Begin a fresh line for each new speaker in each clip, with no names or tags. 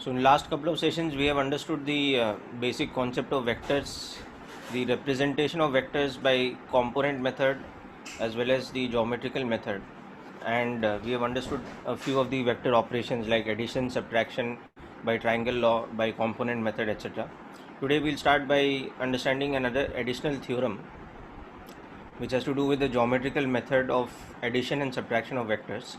So in last couple of sessions we have understood the basic concept of vectors, the representation of vectors by component method as well as the geometrical method, and we have understood a few of the vector operations like addition, subtraction by triangle law, by component method, etc. Today we'll start by understanding another additional theorem which has to do with the geometrical method of addition and subtraction of vectors.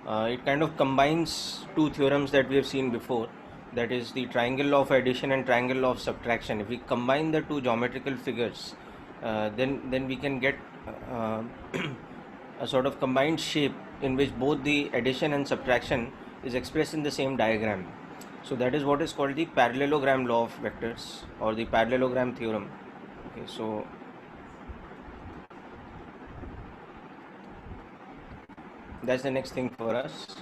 It kind of combines two theorems that we have seen before, that is the triangle law of addition and triangle law of subtraction. If we combine the two geometrical figures, then we can get a sort of combined shape in which both the addition and subtraction is expressed in the same diagram. So that is what is called the parallelogram law of vectors or the parallelogram theorem. Okay, so that's the next thing for us.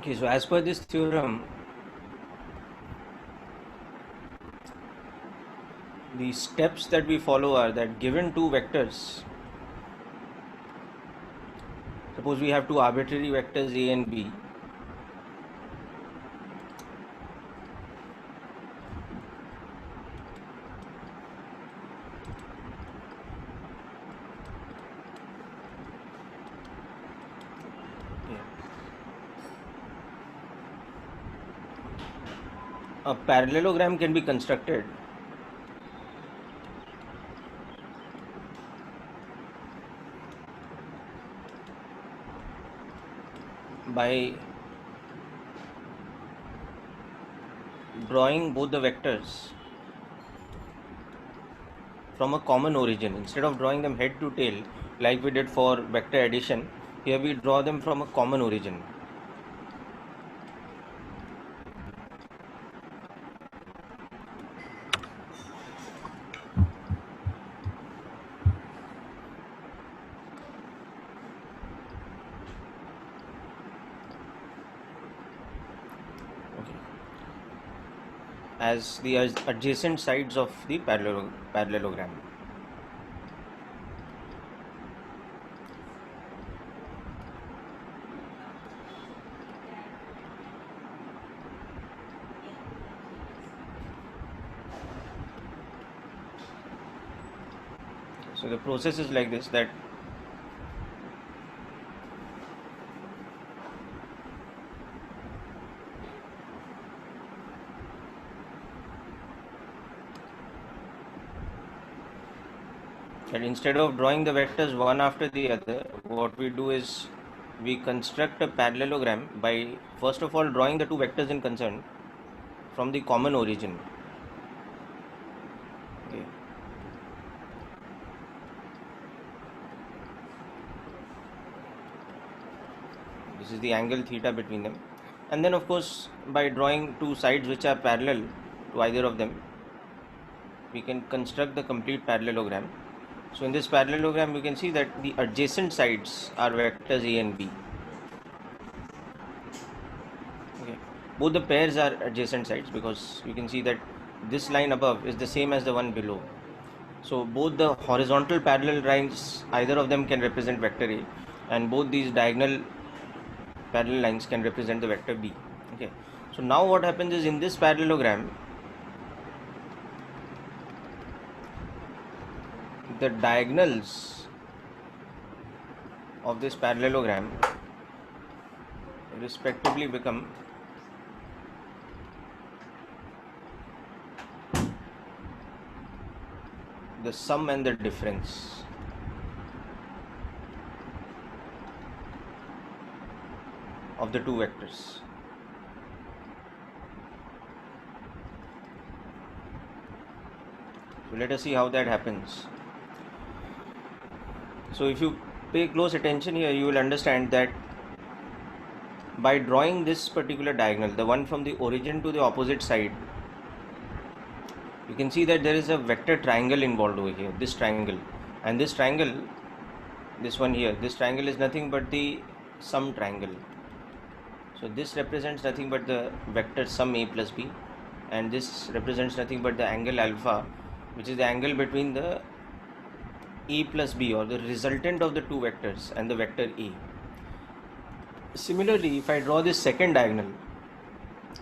Okay, so as per this theorem, the steps that we follow are that given two vectors, suppose we have two arbitrary vectors A and B, a parallelogram can be constructed by drawing both the vectors from a common origin. Instead of drawing them head to tail like we did for vector addition, here we draw them from a common origin. As the adjacent sides of the parallelogram. So the process is like this, that instead of drawing the vectors one after the other, what we do is we construct a parallelogram by first of all drawing the two vectors in concern from the common origin. Okay. This is the angle theta between them, and then of course by drawing two sides which are parallel to either of them, we can construct the complete parallelogram. So in this parallelogram, you can see that the adjacent sides are vectors A and B. Okay. Both the pairs are adjacent sides because you can see that this line above is the same as the one below. So both the horizontal parallel lines, either of them can represent vector A, and both these diagonal parallel lines can represent the vector B. Okay. So now what happens is, in this parallelogram, the diagonals of this parallelogram respectively become the sum and the difference of the two vectors. So let us see how that happens. So if you pay close attention here, you will understand that by drawing this particular diagonal, the one from the origin to the opposite side, you can see that there is a vector triangle involved over here, this triangle, and this triangle, this one here, this triangle is nothing but the sum triangle. So this represents nothing but the vector sum a plus b, and this represents nothing but the angle alpha, which is the angle between the e plus b, or the resultant of the two vectors, and the vector e. Similarly, if I draw this second diagonal,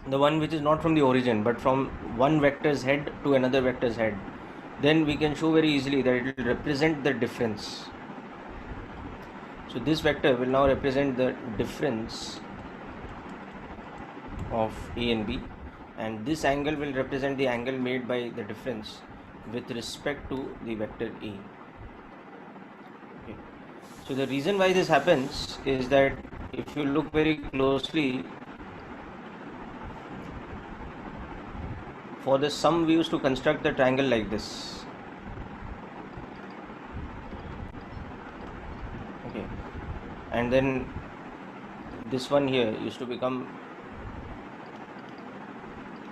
the one which is not from the origin but from one vector's head to another vector's head, then we can show very easily that it will represent the difference. So this vector will now represent the difference of A and B, and this angle will represent the angle made by the difference with respect to the vector E. Okay. So the reason why this happens is that if you look very closely, for the sum we used to construct the triangle like this. Okay, and then this one here used to become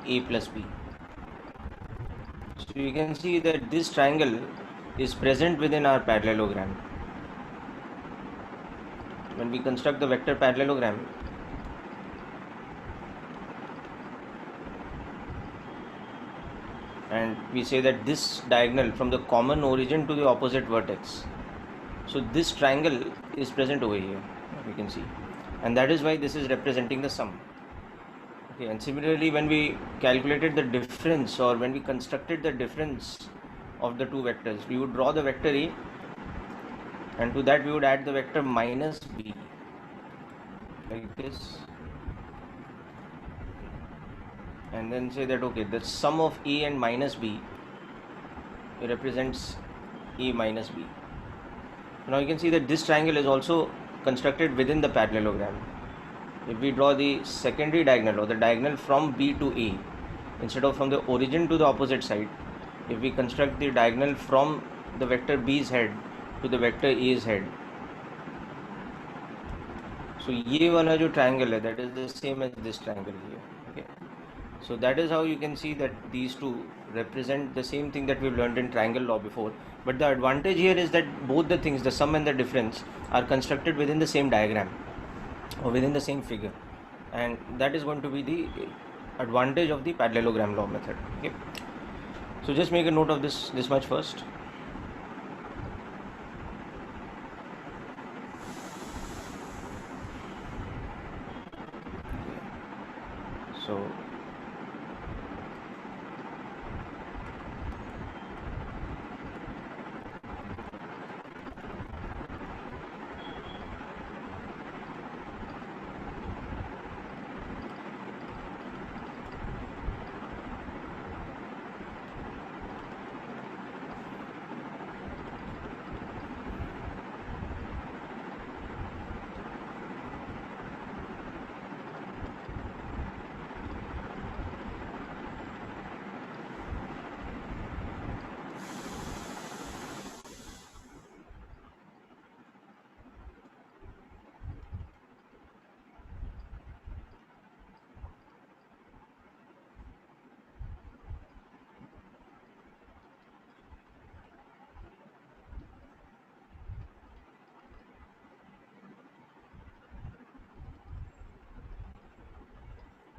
A plus B. So you can see that this triangle is present within our parallelogram. When we construct the vector parallelogram, and we say that this diagonal from the common origin to the opposite vertex, so this triangle is present over here, you can see, and that is why this is representing the sum. Okay, and similarly, when we calculated the difference, or when we constructed the difference of the two vectors, we would draw the vector A, and to that we would add the vector minus B, like this, and then say that okay, the sum of A and minus B represents A minus B. Now you can see that this triangle is also constructed within the parallelogram. If we draw the secondary diagonal, or the diagonal from B to A, instead of from the origin to the opposite side, if we construct the diagonal from the vector B's head to the vector A's head, so ये वाला जो triangle है, that is the same as this triangle here. Okay, so that is how you can see that these two represent the same thing that we've learned in triangle law before. But the advantage here is that both the things, the sum and the difference, are constructed within the same diagram, or within the same figure, and that is going to be the advantage of the parallelogram law method. Okay, so just make a note of this much first. So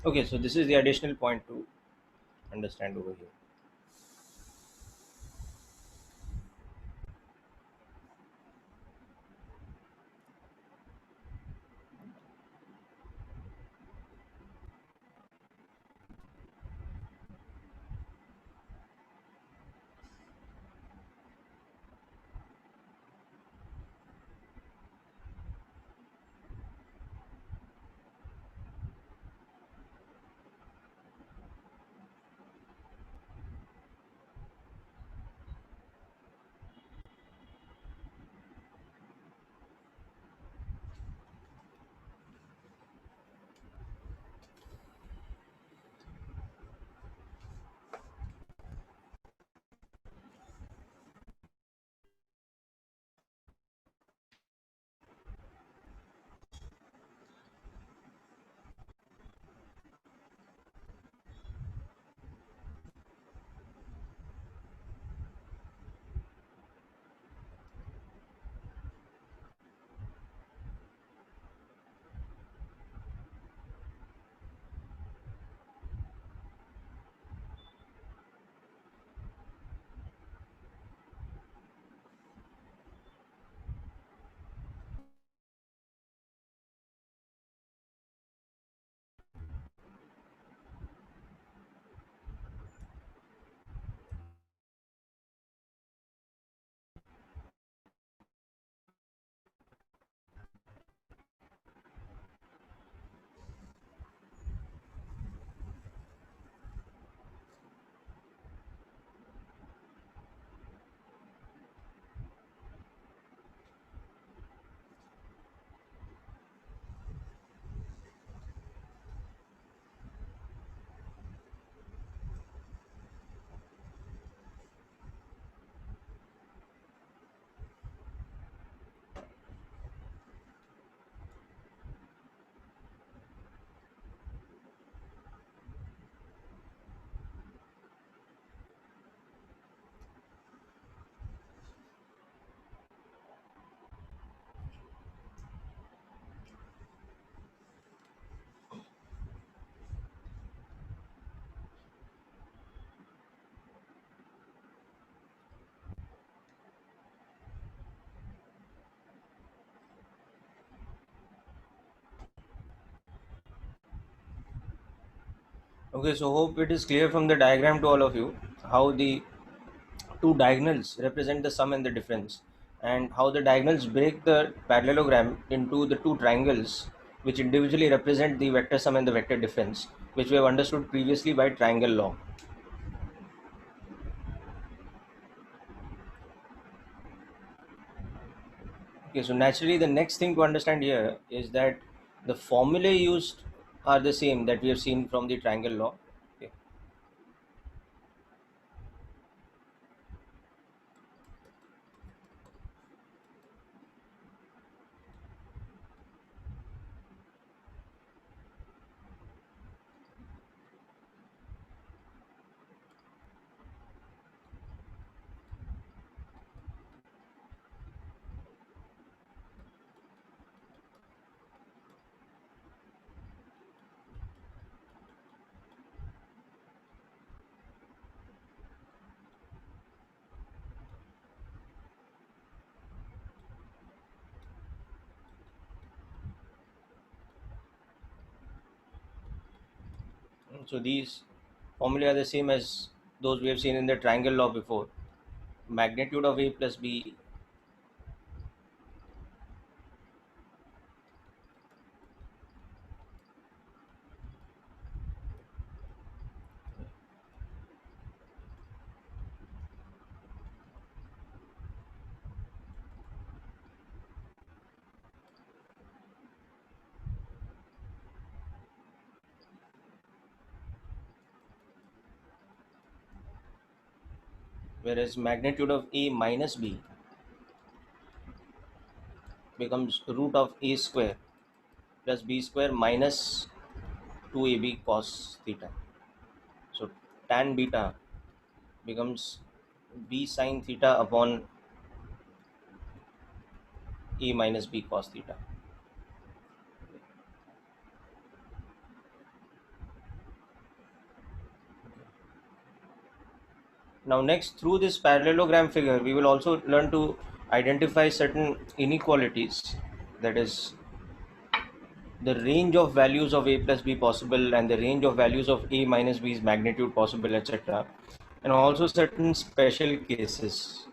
okay, so this is the additional point to understand over here. Okay, so hope it is clear from the diagram to all of you how the two diagonals represent the sum and the difference, and how the diagonals break the parallelogram into the two triangles which individually represent the vector sum and the vector difference, which we have understood previously by triangle law. Okay, so naturally the next thing to understand here is that the formulae used are the same that we have seen from the triangle law. Okay. So these formulae are the same as those we have seen in the triangle law before. Magnitude of A plus B, whereas magnitude of A minus B becomes root of A square plus B square minus 2AB cos theta. So tan beta becomes B sin theta upon A minus B cos theta. Now next, through this parallelogram figure, we will also learn to identify certain inequalities, that is the range of values of A plus B possible and the range of values of A minus B's magnitude possible, etc. And also certain special cases.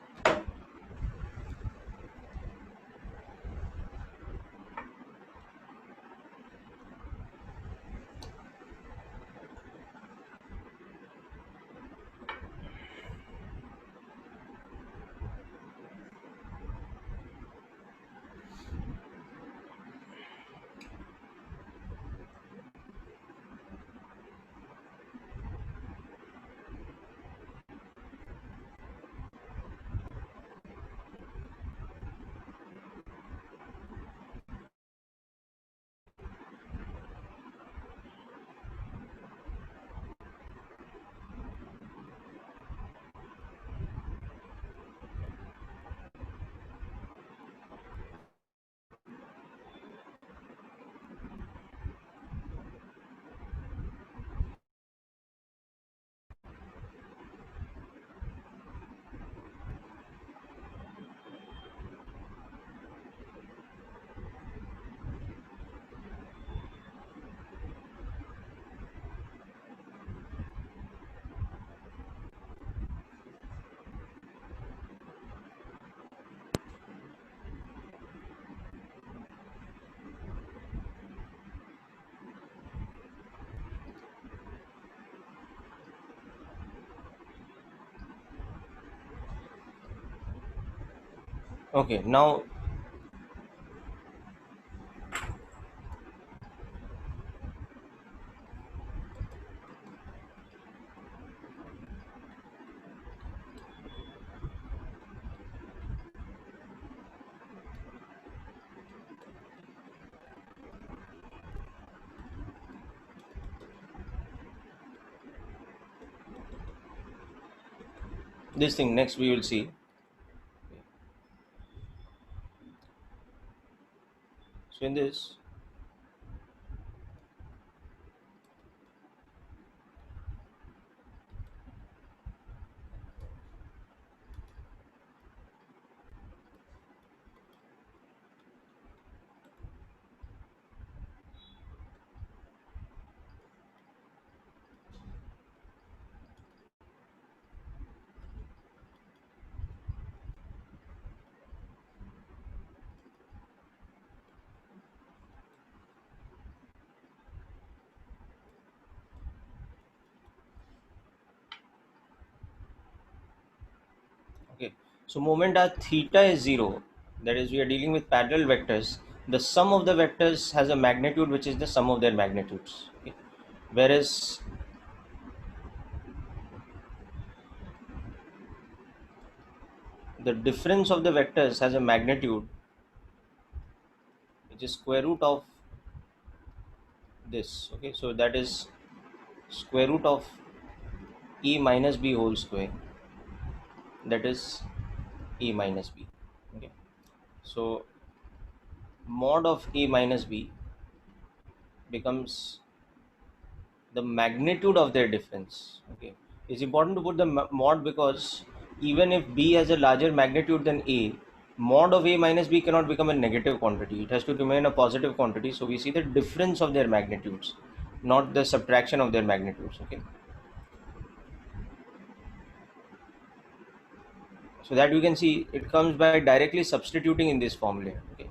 Okay, now this thing next we will see. So in Okay. So moment our theta is 0, that is we are dealing with parallel vectors, the sum of the vectors has a magnitude which is the sum of their magnitudes. Okay. Whereas the difference of the vectors has a magnitude which is square root of this. Okay. So that is square root of a minus b whole square, that is a minus b. Okay. So mod of a minus b becomes the magnitude of their difference. Okay, it's important to put the mod because even if b has a larger magnitude than a, mod of a minus b cannot become a negative quantity. It has to remain a positive quantity. So we see the difference of their magnitudes, not the subtraction of their magnitudes. Okay, so that you can see it comes by directly substituting in this formula. Okay,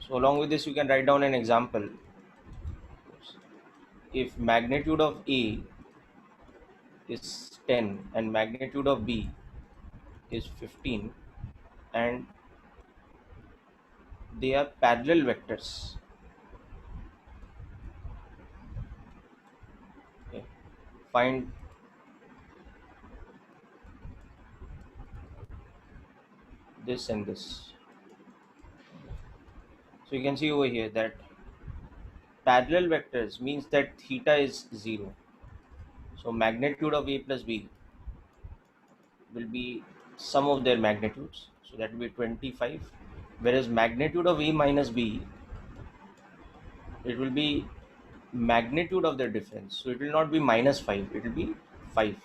so along with this, you can write down an example. If magnitude of a is 10 and magnitude of b is 15 and they are parallel vectors. Okay. Find this and this. So you can see over here that parallel vectors means that theta is 0. So magnitude of a plus b will be sum of their magnitudes. So that will be 25. Whereas magnitude of a minus b, it will be magnitude of the difference. So it will not be minus 5, it will be 5.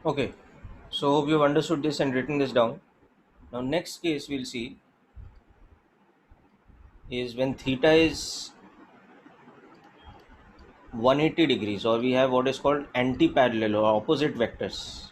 Okay, so hope you've understood this and written this down. Now next case we'll see is when theta is 180 degrees, or we have what is called anti-parallel or opposite vectors.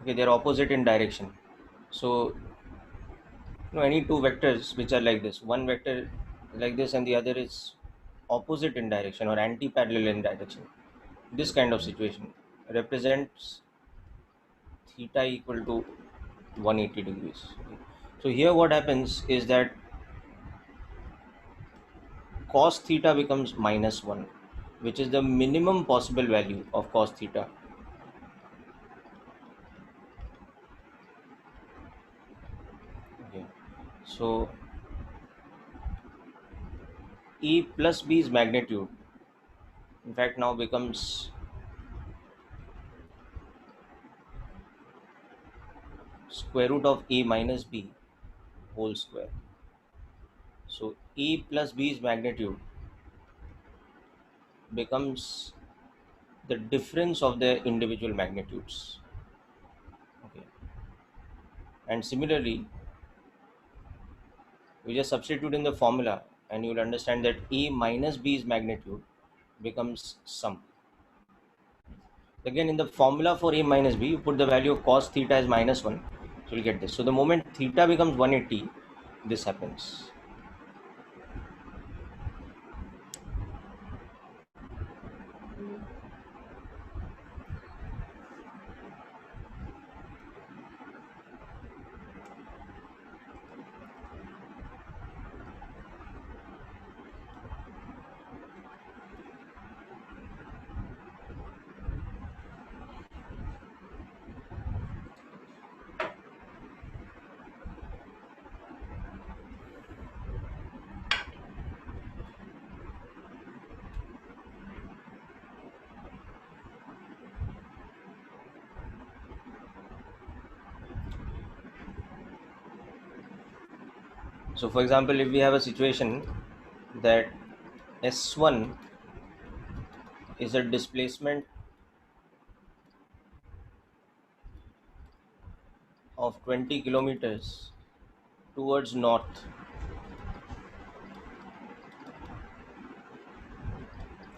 Okay, they are opposite in direction. So any two vectors which are like this, one vector like this and the other is opposite in direction or anti-parallel in direction, this kind of situation represents theta equal to 180 degrees. Okay. So here what happens is that cos theta becomes minus 1, which is the minimum possible value of cos theta. Okay. So E plus B's magnitude in fact now becomes square root of A minus B whole square. So E plus B's magnitude becomes the difference of their individual magnitudes. Okay. And similarly, we just substitute in the formula and you will understand that A minus B's magnitude becomes sum. Again, in the formula for A minus B, you put the value of cos theta as minus 1. So you'll get this. So the moment theta becomes 180, this happens. So for example, if we have a situation that S1 is a displacement of 20 kilometers towards north.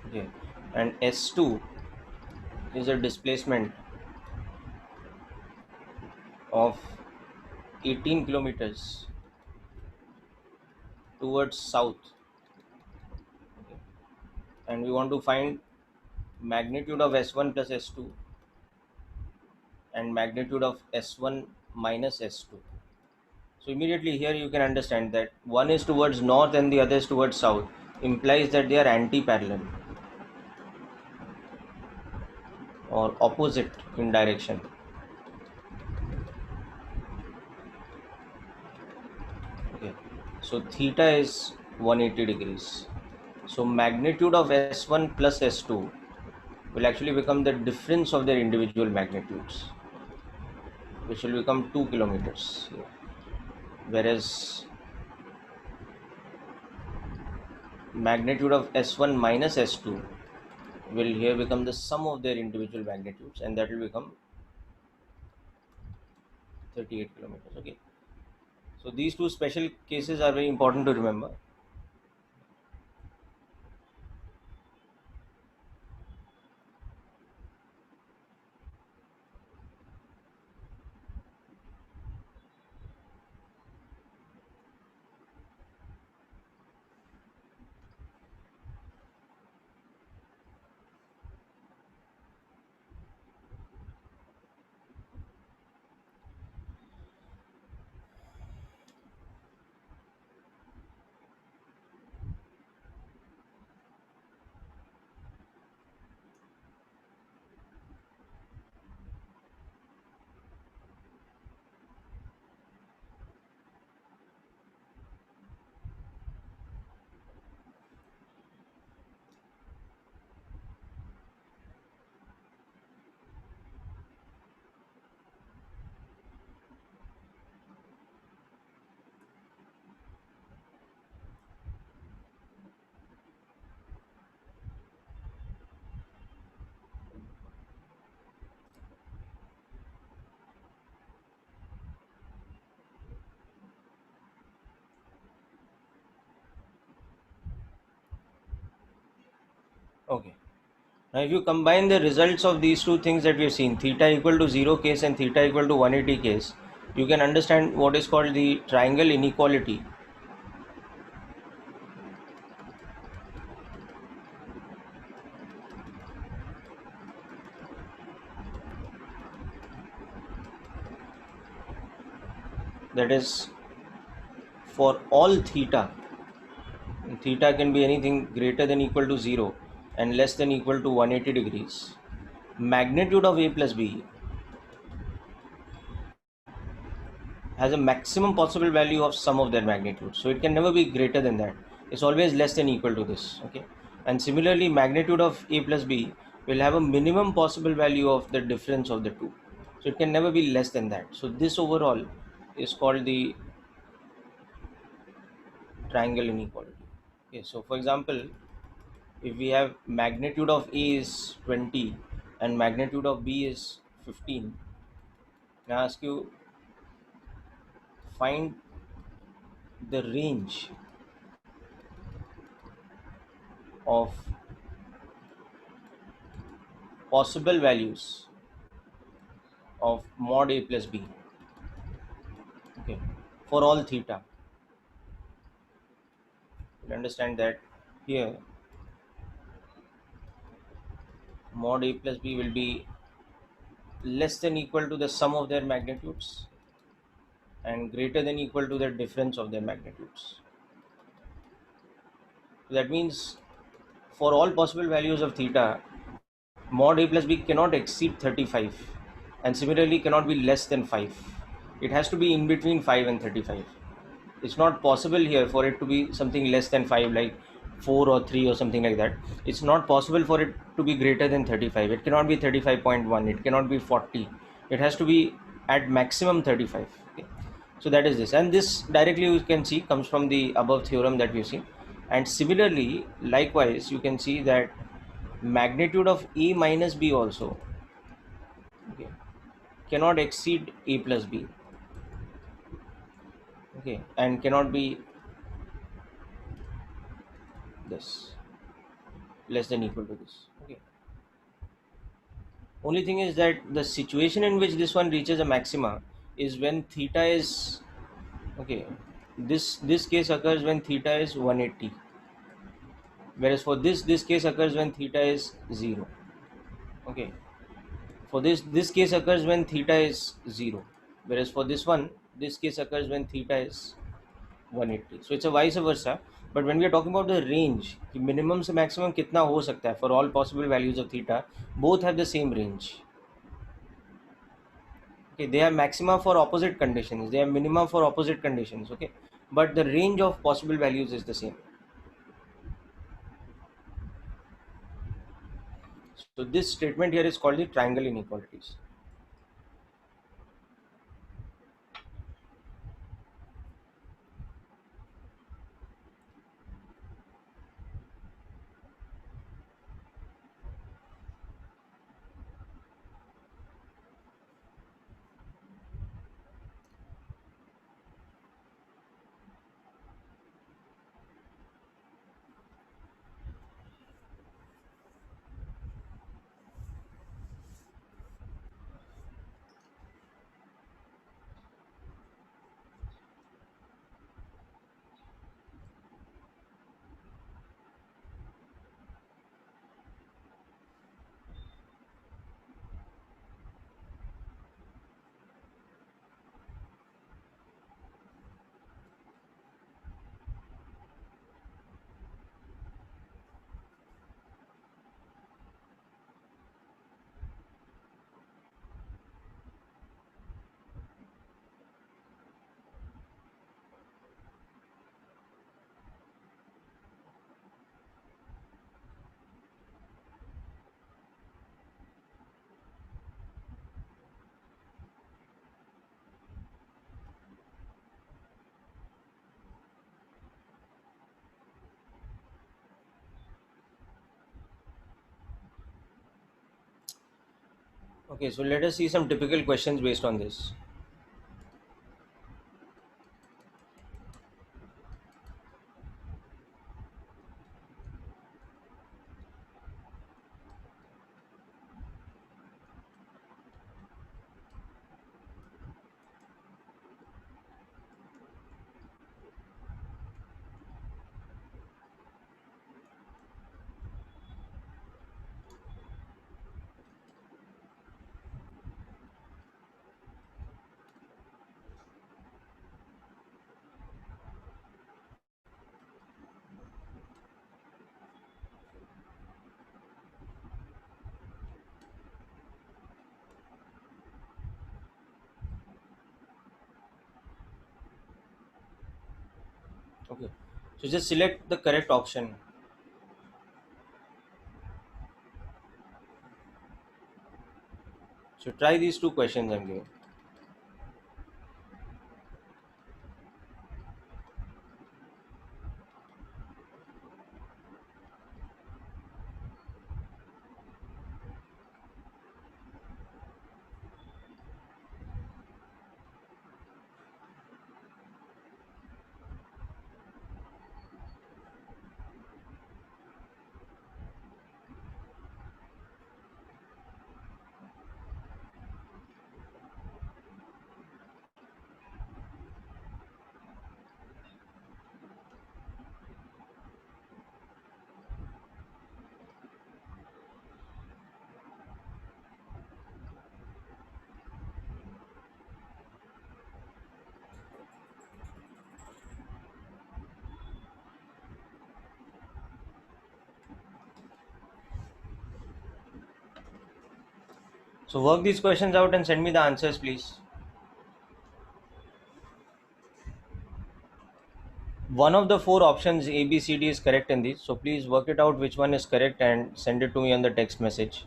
Okay. And S2 is a displacement of 18 kilometers towards south. Okay. And we want to find magnitude of S1 plus S2 and magnitude of S1 minus S2. So immediately here you can understand that one is towards north and the other is towards south, implies that they are anti-parallel or opposite in direction. Okay. So theta is 180 degrees. So magnitude of S1 plus S2 will actually become the difference of their individual magnitudes, which will become 2 kilometers here. Whereas magnitude of S1 minus S2 will here become the sum of their individual magnitudes and that will become 38 kilometers. Okay. So these two special cases are very important to remember. Now, if you combine the results of these two things that we have seen, theta equal to 0 case and theta equal to 180 case, you can understand what is called the triangle inequality. That is, for all theta, theta can be anything greater than equal to 0 and less than equal to 180 degrees. Magnitude of a plus b has a maximum possible value of sum of their magnitude. So it can never be greater than that. It's always less than equal to this. Okay. And similarly, magnitude of a plus b will have a minimum possible value of the difference of the two. So it can never be less than that. So this overall is called the triangle inequality. Okay. So for example, if we have magnitude of a is 20 and magnitude of b is 15, I ask you find the range of possible values of mod a plus b, okay, for all theta. You understand that here mod a plus b will be less than equal to the sum of their magnitudes and greater than equal to the difference of their magnitudes. So that means for all possible values of theta, mod a plus b cannot exceed 35 and similarly cannot be less than 5. It has to be in between 5 and 35. It's not possible here for it to be something less than 5, like 4 or 3 or something like that. It's not possible for it to be greater than 35. It cannot be 35.1, it cannot be 40. It has to be at maximum 35. Okay. So that is this, and this directly you can see comes from the above theorem that we see. And similarly, likewise, you can see that magnitude of a minus b also, okay, cannot exceed a plus b, okay, and cannot be this less than equal to this, okay. Only thing is that the situation in which this one reaches a maxima is when theta is, okay, this case occurs when theta is 180, whereas for this case occurs when theta is 0, okay. For this case occurs when theta is 0, whereas for this one, this case occurs when theta is 180. So it's a vice versa. But when we are talking about the range, कि minimum से maximum कितना हो सकता है for all possible values of theta, both have the same range. Okay, they have maxima for opposite conditions, they have minima for opposite conditions, okay, but the range of possible values is the same. So this statement here is called the triangle inequalities. Okay, so let us see some typical questions based on this. Okay. So just select the correct option. So try these two questions I'm giving. So work these questions out and send me the answers, please. One of the four options A, B, C, D is correct in these. So please work it out which one is correct and send it to me on the text message.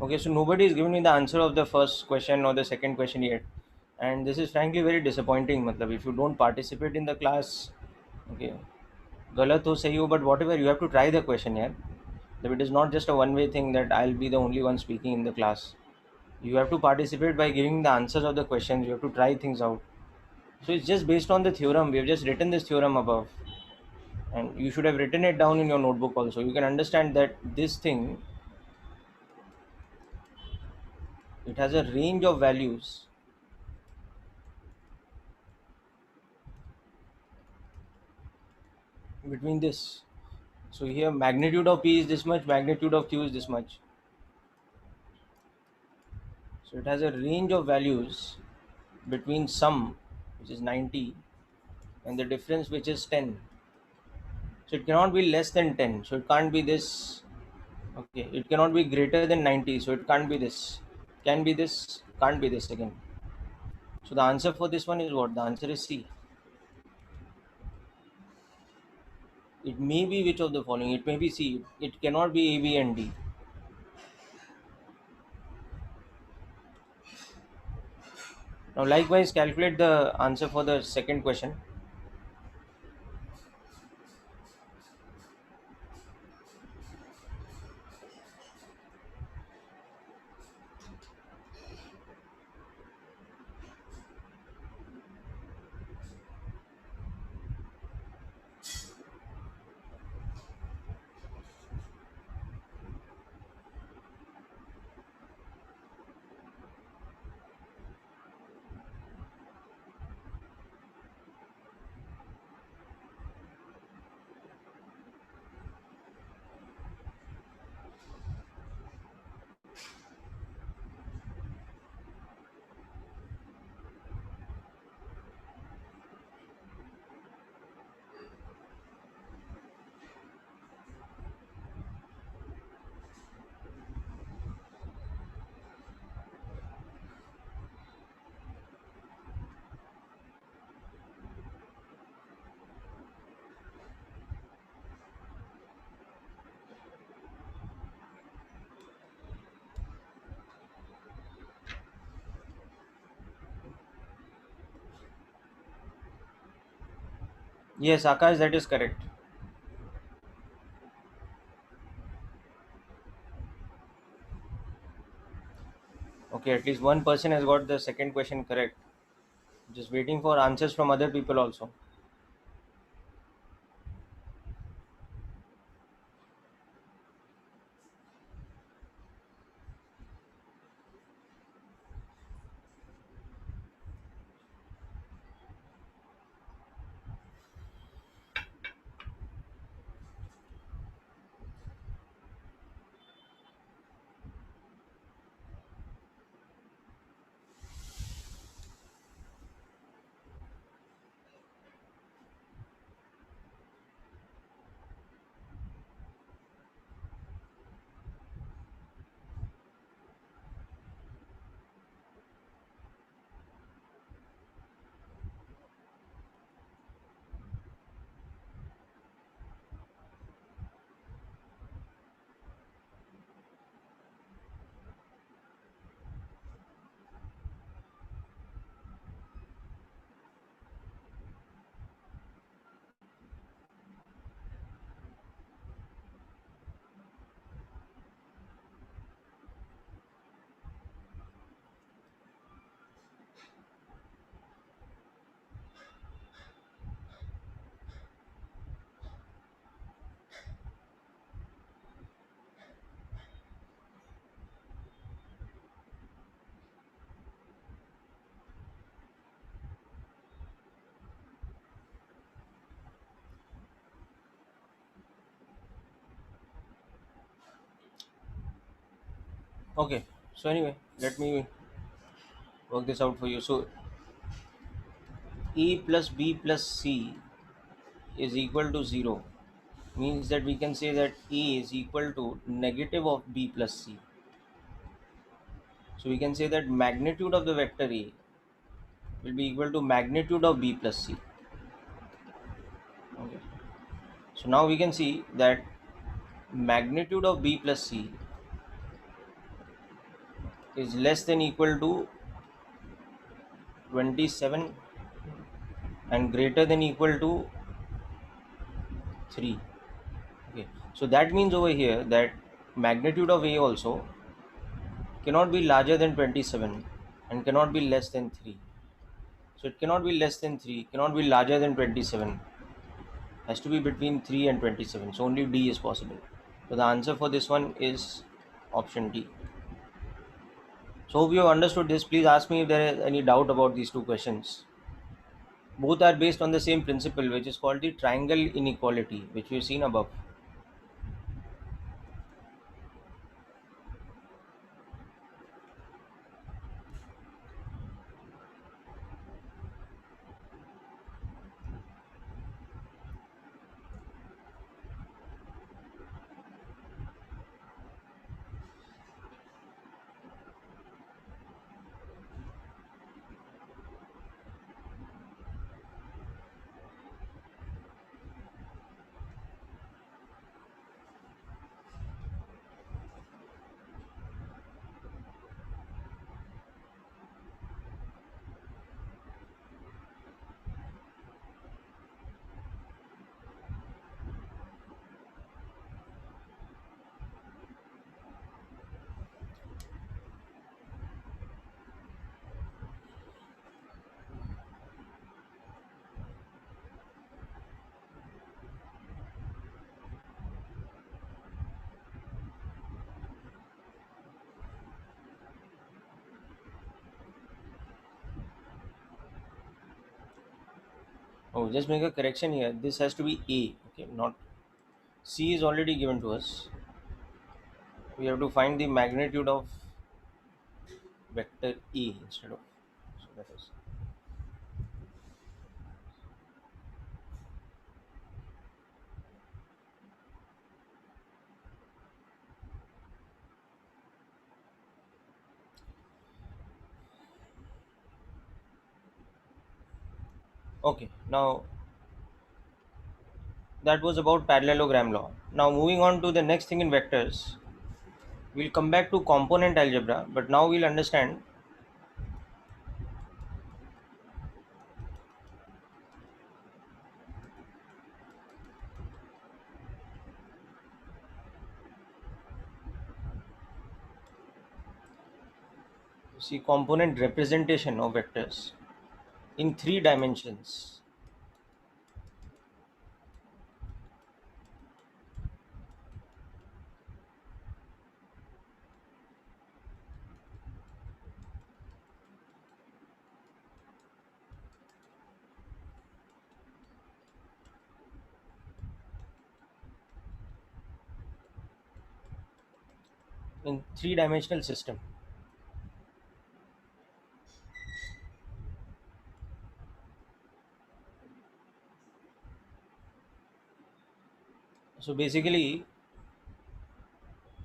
Okay, so nobody is giving me the answer of the first question or the second question yet, and this is frankly very disappointing. Matlab, if you don't participate in the class, okay, galat ho sahi ho, but whatever, you have to try the question, yeah. That it is not just a one-way thing that I'll be the only one speaking in the class. You have to participate by giving the answers of the questions. You have to try things out. So it's just based on the theorem. We have just written this theorem above, and you should have written it down in your notebook also. You can understand that this thing, it has a range of values between this. So here magnitude of P is this much, magnitude of Q is this much. So it has a range of values between sum, which is 90, and the difference, which is 10. So it cannot be less than 10. So it can't be this. Okay, it cannot be greater than 90. So it can't be this. Can be this, can't be this again. So the answer for this one is what? The answer is C. It may be which of the following? It may be C. It cannot be A, B, and D. Now likewise calculate the answer for the second question. Yes, Akash, that is correct. Okay, at least one person has got the second question correct. Just waiting for answers from other people also. Okay, so anyway, let me work this out for you. So A plus B plus C is equal to 0 means that we can say that A is equal to negative of B plus C. So we can say that magnitude of the vector A will be equal to magnitude of B plus C. Okay. So now we can see that magnitude of B plus C is less than equal to 27 and greater than equal to 3. Okay, so that means over here that magnitude of A also cannot be larger than 27 and cannot be less than 3. So it cannot be less than 3, cannot be larger than 27, has to be between 3 and 27. So only D is possible. So the answer for this one is option D. So hope you have understood this. Please ask me if there is any doubt about these two questions. Both are based on the same principle, which is called the triangle inequality, which we've seen above. Oh, just make a correction here. This has to be A, okay, not C is already given to us. We have to find the magnitude of vector A instead of. So that is okay. Now that was about parallelogram law. Now moving on to the next thing in vectors, we'll come back to component algebra, but now we'll understand. See, component representation of vectors in 3 dimensions. In three-dimensional system. So basically,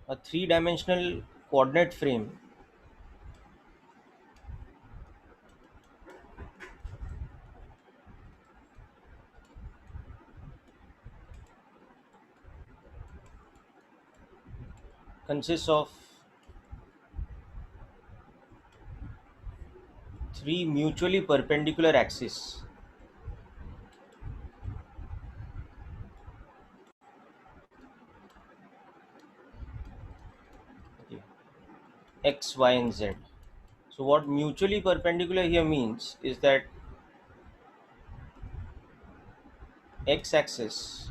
a three-dimensional coordinate frame consists of three mutually perpendicular axes. Okay, X, Y, and Z. So what mutually perpendicular here means is that x-axis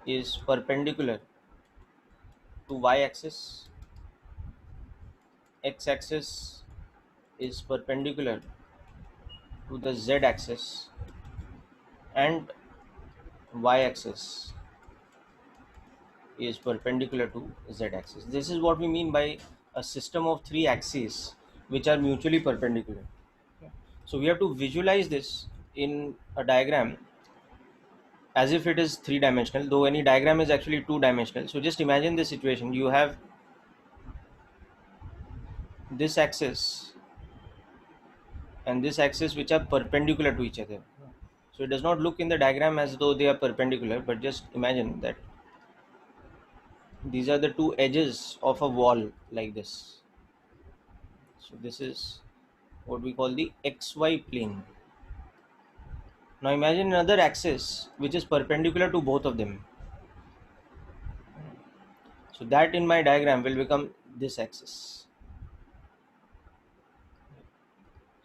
is perpendicular to y-axis, x-axis is perpendicular to the z-axis, and y-axis is perpendicular to z-axis. This is what we mean by a system of three axes which are mutually perpendicular. So we have to visualize this in a diagram as if it is three-dimensional, though any diagram is actually two-dimensional. So just imagine this situation. You have this axis and this axis which are perpendicular to each other. So it does not look in the diagram as though they are perpendicular, but just imagine that these are the two edges of a wall like this. So this is what we call the xy plane. Now imagine another axis which is perpendicular to both of them. So that in my diagram will become this axis.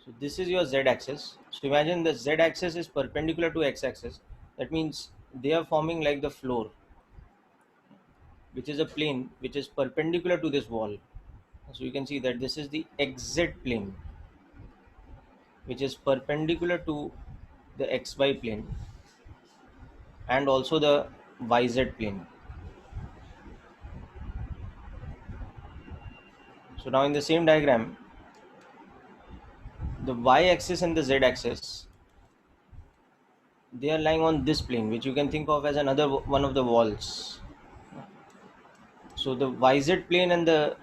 So this is your z-axis. So imagine the z-axis is perpendicular to x-axis. That means they are forming like the floor, which is a plane which is perpendicular to this wall. So you can see that this is the xz plane, which is perpendicular to the xy plane and also the yz plane. So now in the same diagram, the y-axis and the z-axis, they are lying on this plane, which you can think of as another one of the walls. So the yz plane and the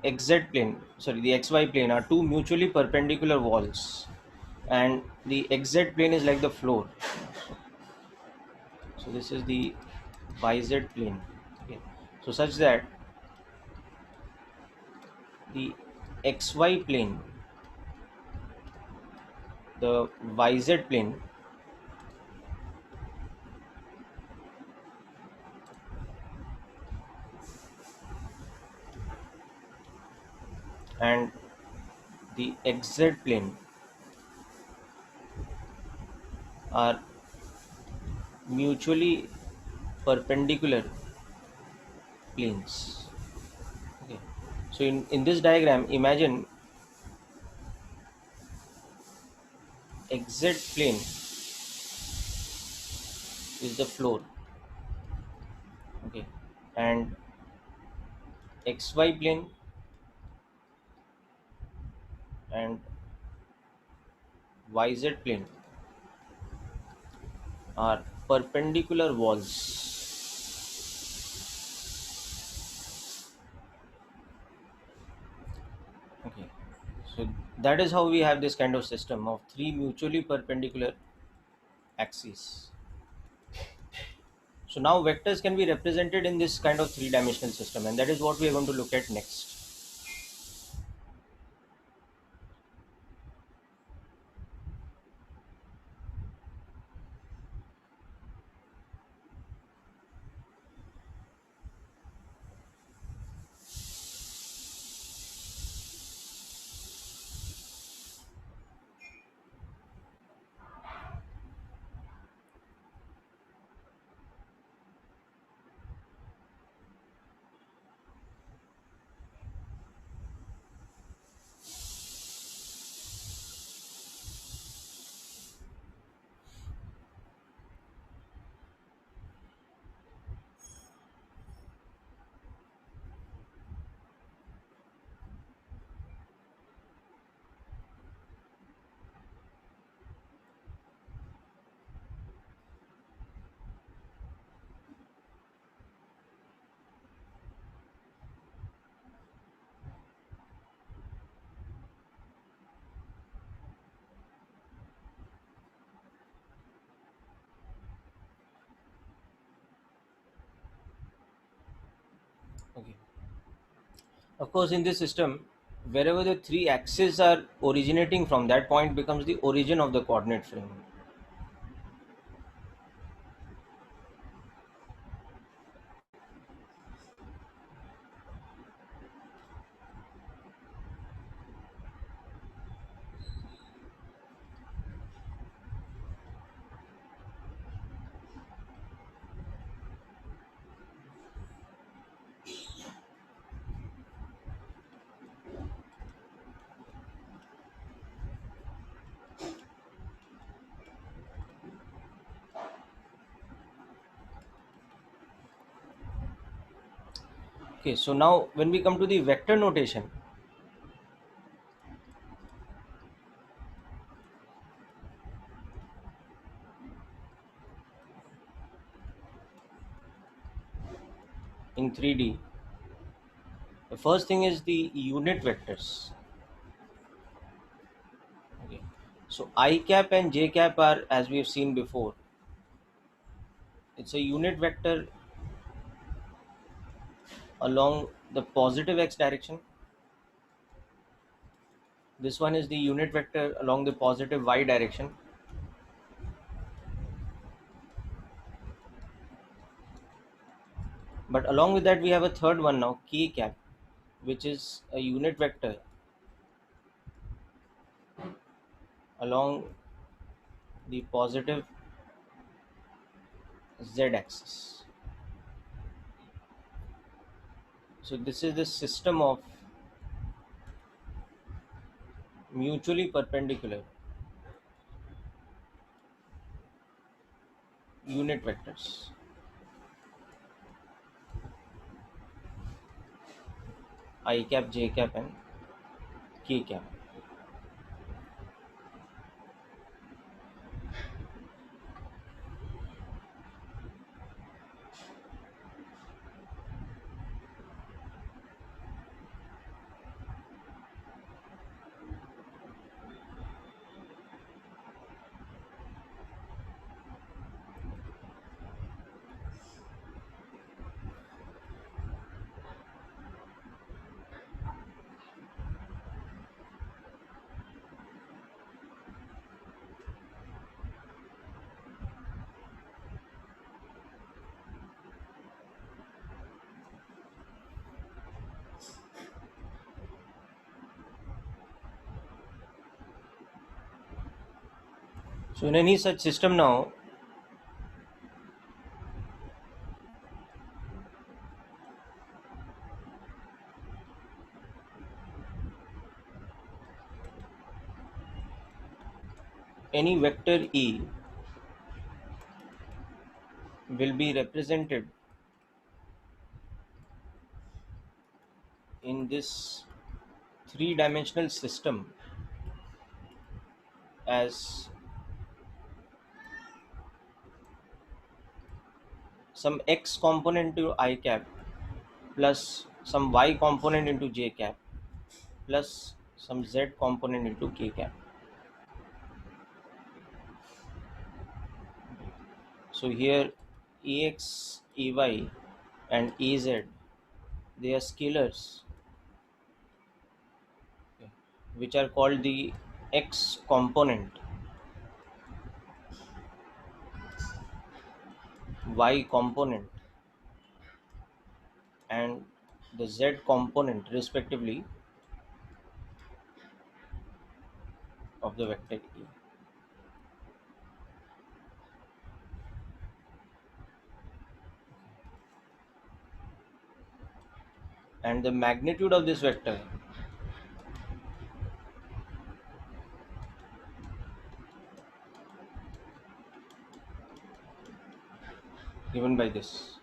xz plane, sorry, the xy plane are two mutually perpendicular walls, and the xz plane is like the floor. So this is the yz plane. Okay. So such that the xy plane, the yz plane, and the xz plane are mutually perpendicular planes. Okay. So in this diagram, imagine xz plane is the floor, okay, and xy plane and yz plane are perpendicular walls. Okay, so that is how we have this kind of system of three mutually perpendicular axes. So now vectors can be represented in this kind of three-dimensional system, and that is what we are going to look at next. Okay. Of course, in this system, wherever the three axes are originating from, that point becomes the origin of the coordinate frame. Okay, so now when we come to the vector notation, in 3D, the first thing is the unit vectors. Okay. So I cap and j cap are, as we have seen before, it's a unit vector along the positive x direction, This one is the unit vector along the positive y direction. But along with that, we have a third one now, k cap, which is a unit vector along the positive z axis. So this is the system of mutually perpendicular unit vectors, I cap, j cap, and k cap. So in any such system now, any vector E will be represented in this three-dimensional system as some x component to I cap plus some y component into j cap plus some z component into k cap. So here Ex, Ey and Ez, they are scalars, okay, which are called the x component, y component and the z component respectively of the vector E. And the magnitude of this vector given by this.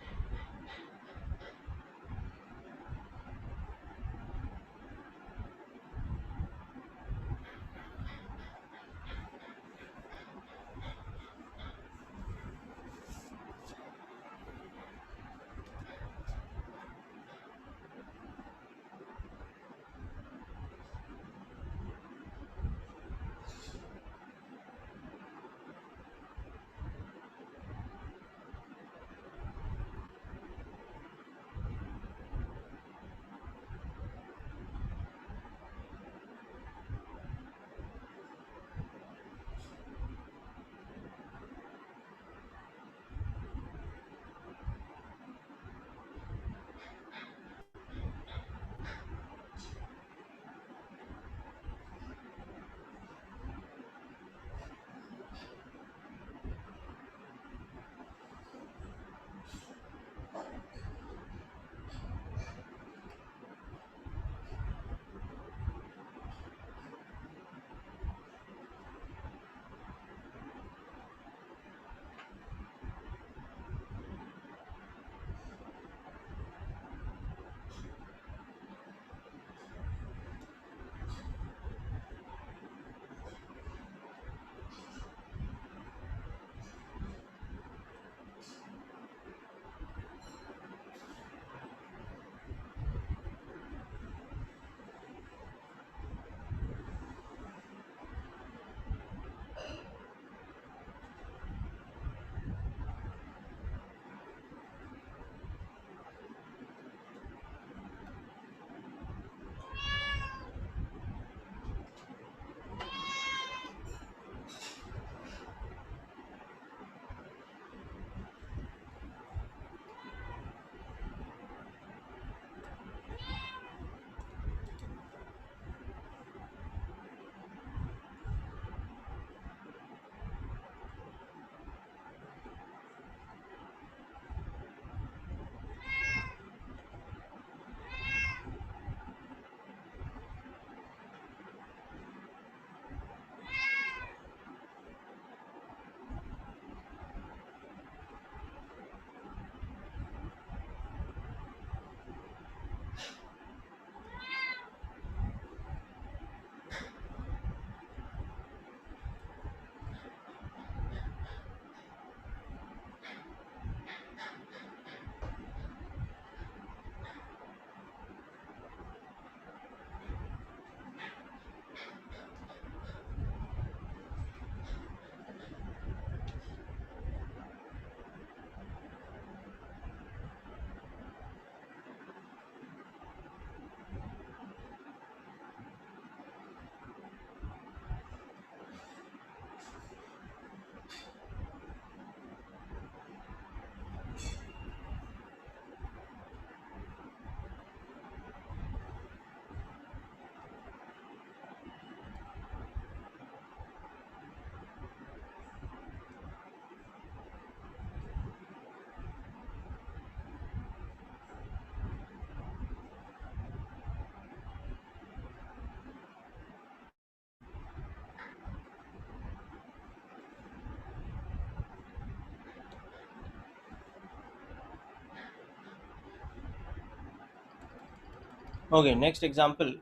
Okay, next example.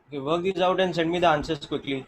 Okay, work these out and send me the answers quickly.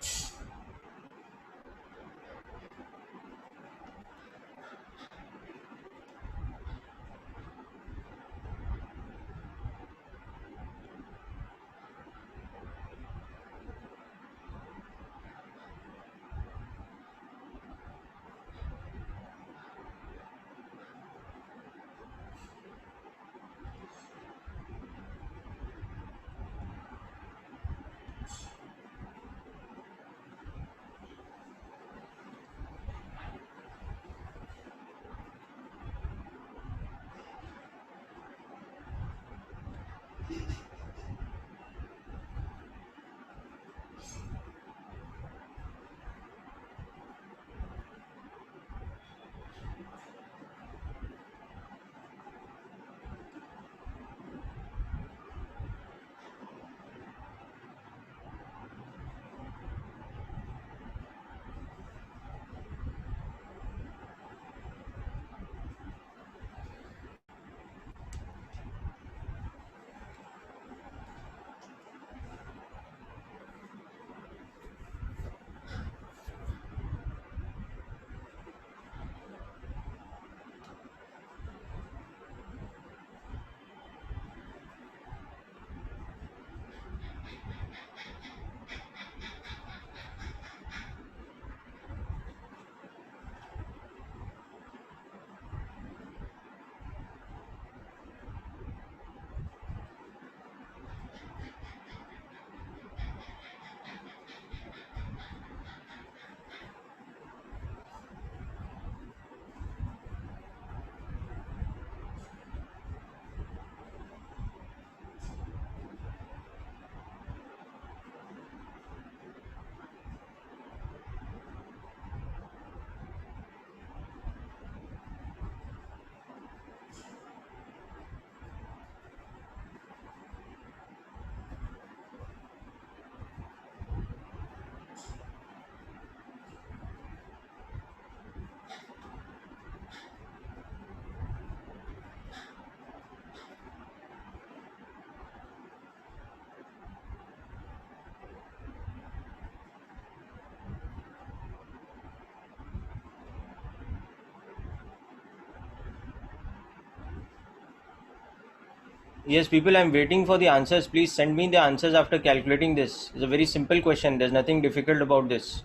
Yes, people, I'm waiting for the answers. Please send me the answers after calculating this. It's a very simple question. There's nothing difficult about this.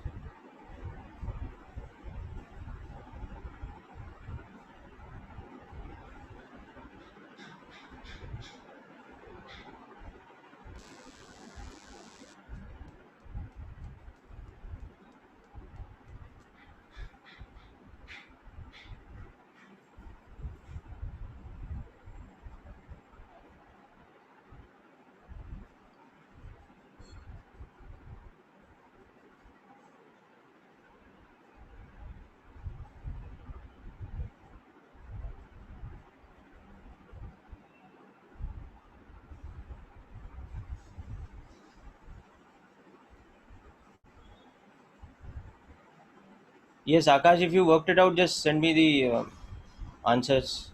Yes, Akash, if you worked it out, just send me the answers.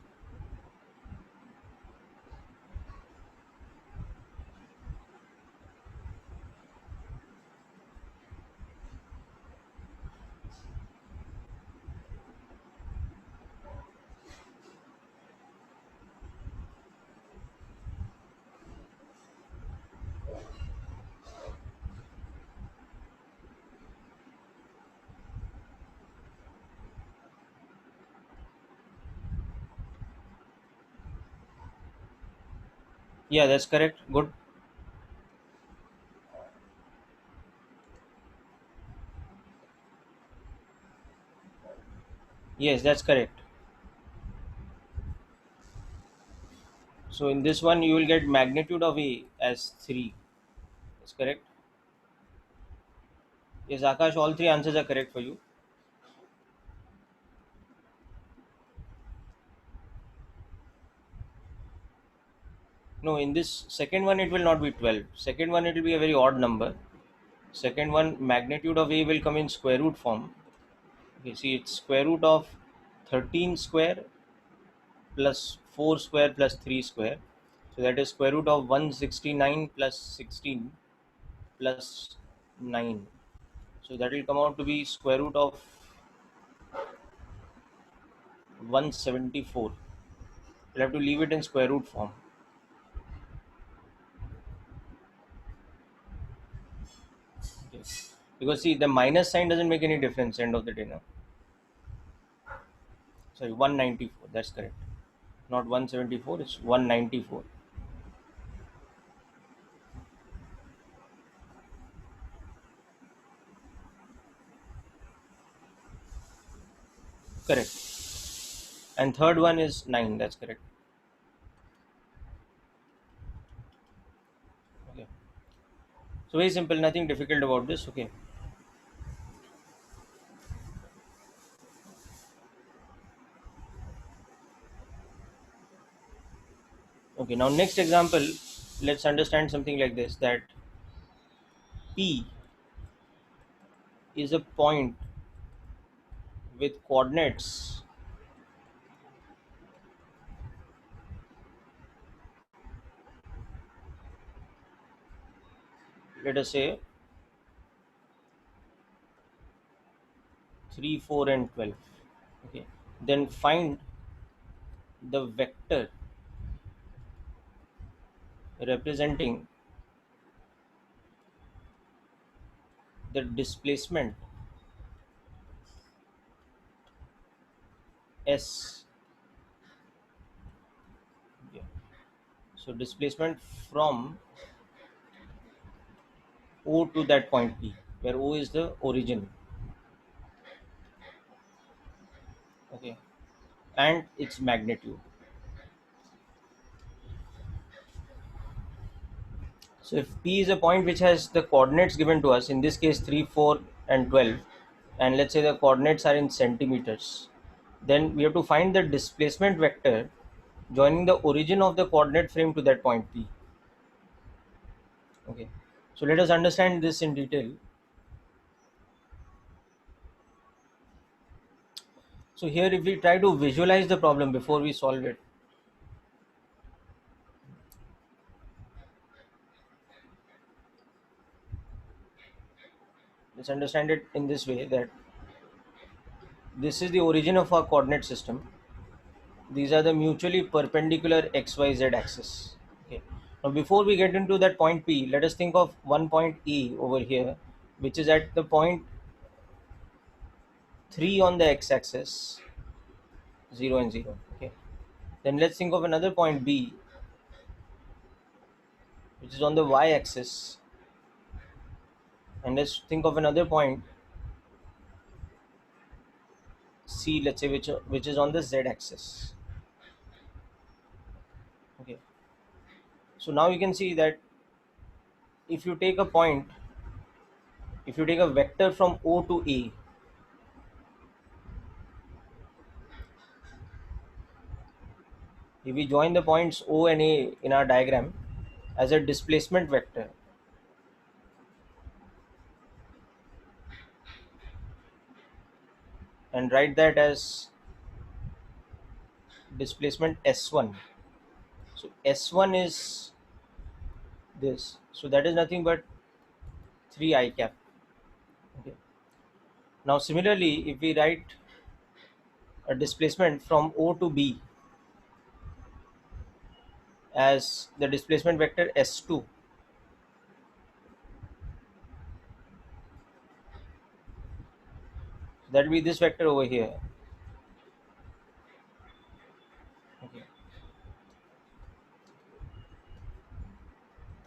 Yeah, that's correct. Good. Yes, that's correct. So in this one, you will get magnitude of A as 3. That's correct. Yes, Akash, all three answers are correct for you. No, in this second one, it will not be 12. Second one, it will be a very odd number. Second one, magnitude of A will come in square root form. Okay, see, it's square root of 13 square plus 4 square plus 3 square. So that is square root of 169 plus 16 plus 9. So that will come out to be square root of 174. We'll have to leave it in square root form. Okay. Because see, the minus sign doesn't make any difference end of the day now. Sorry, 194. That's correct. Not 174, it's 194. Correct. And third one is 9. That's correct. Okay. So very simple, nothing difficult about this. Okay. Okay. Now next example, let's understand something like this, that P is a point with coordinates, let us say 3, 4 and 12. Okay. Then find the vector representing the displacement S. Okay. So displacement from O to that point P, where O is the origin. Okay. And its magnitude. So if P is a point which has the coordinates given to us, in this case 3, 4 and 12, and let's say the coordinates are in centimeters, then we have to find the displacement vector joining the origin of the coordinate frame to that point P. Okay. So let us understand this in detail. So here if we try to visualize the problem before we solve it, let's understand it in this way, that this is the origin of our coordinate system. These are the mutually perpendicular XYZ axis. Okay. Now before we get into that point P, let us think of one point E over here, which is at the point 3 on the x-axis, 0 and 0. Okay. Then let's think of another point B, which is on the y-axis, and let's think of another point C, let's say, which is on the z-axis. Okay. So now you can see that if you take a point, if you take a vector from O to A, if we join the points O and A in our diagram as a displacement vector, and write that as displacement S1. So S1 is this. So that is nothing but 3 I cap. Okay. Now similarly, if we write a displacement from O to B as the displacement vector S2, that will be this vector over here. Okay.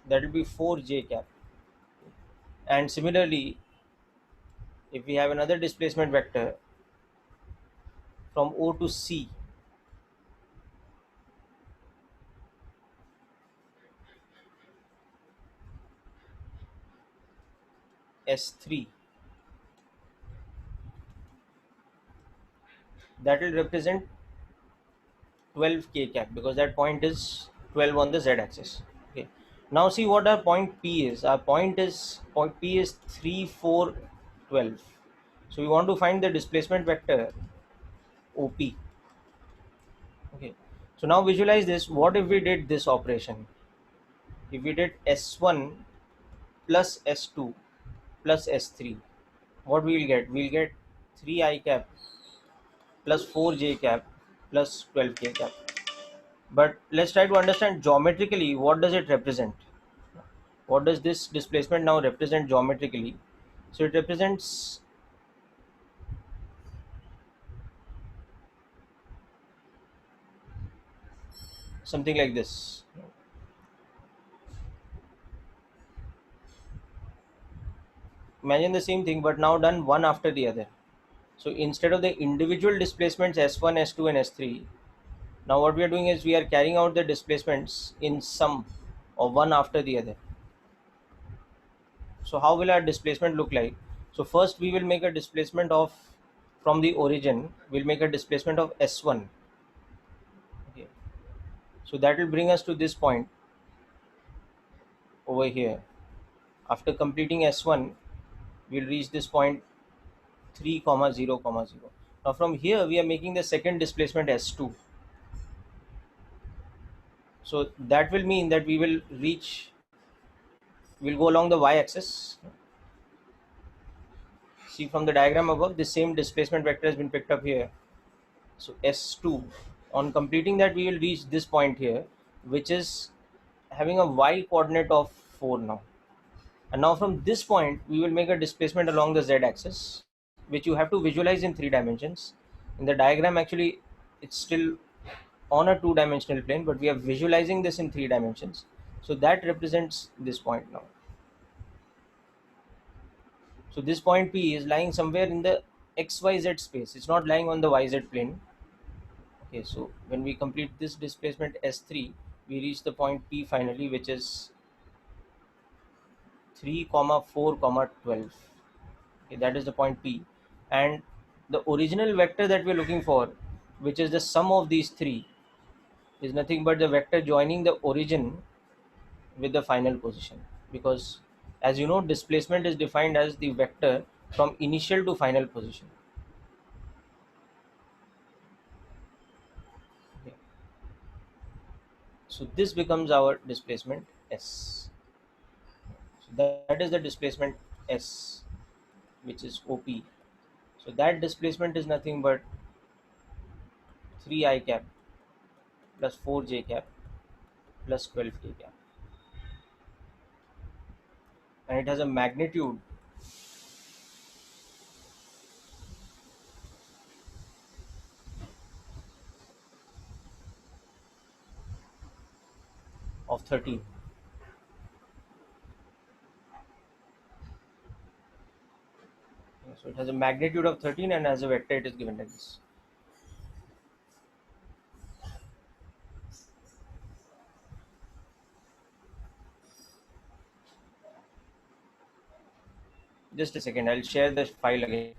that will be 4j cap. And similarly, if we have another displacement vector from O to C, S3, that will represent 12k cap, because that point is 12 on the z axis. Okay. Now see what our point P is. Our point P is 3, 4, 12. So we want to find the displacement vector OP. Okay. So now visualize this. What if we did this operation? If we did S1 plus S2 plus S3, what we will get? We'll get 3i cap plus 4j cap plus 12k cap. But let's try to understand geometrically what does it represent. What does this displacement now represent geometrically? So it represents something like this. Imagine the same thing, but now done one after the other. So instead of the individual displacements S1, S2, and S3, now what we are doing is we are carrying out the displacements in sum of one after the other. So how will our displacement look like? So first we will make a displacement of, from the origin, we'll make a displacement of S1. Okay. So that will bring us to this point over here. After completing S1, we'll reach this point 3 comma 0 comma 0. Now from here we are making the second displacement S2. So that will mean that we'll go along the y-axis. See from the diagram above, the same displacement vector has been picked up here. So S2, on completing that we will reach this point here, which is having a y coordinate of 4 now. And now from this point we will make a displacement along the z-axis, which you have to visualize in 3 dimensions. In the diagram actually it's still on a 2-dimensional plane, but we are visualizing this in 3 dimensions. So that represents this point now. So this point P is lying somewhere in the xyz space. It's not lying on the yz plane. Okay, so when we complete this displacement S3, we reach the point P finally, which is 3 comma 4 comma 12. Okay, that is the point P. And the original vector that we're looking for, which is the sum of these three, is nothing but the vector joining the origin with the final position. Because as you know, displacement is defined as the vector from initial to final position. Okay. So this becomes our displacement S. So that is the displacement S, which is OP. So that displacement is nothing but 3i cap plus 4j cap plus 12k cap. And it has a magnitude of 13. So it has a magnitude of 13, and as a vector it is given like this. Just a second, I'll share the file again.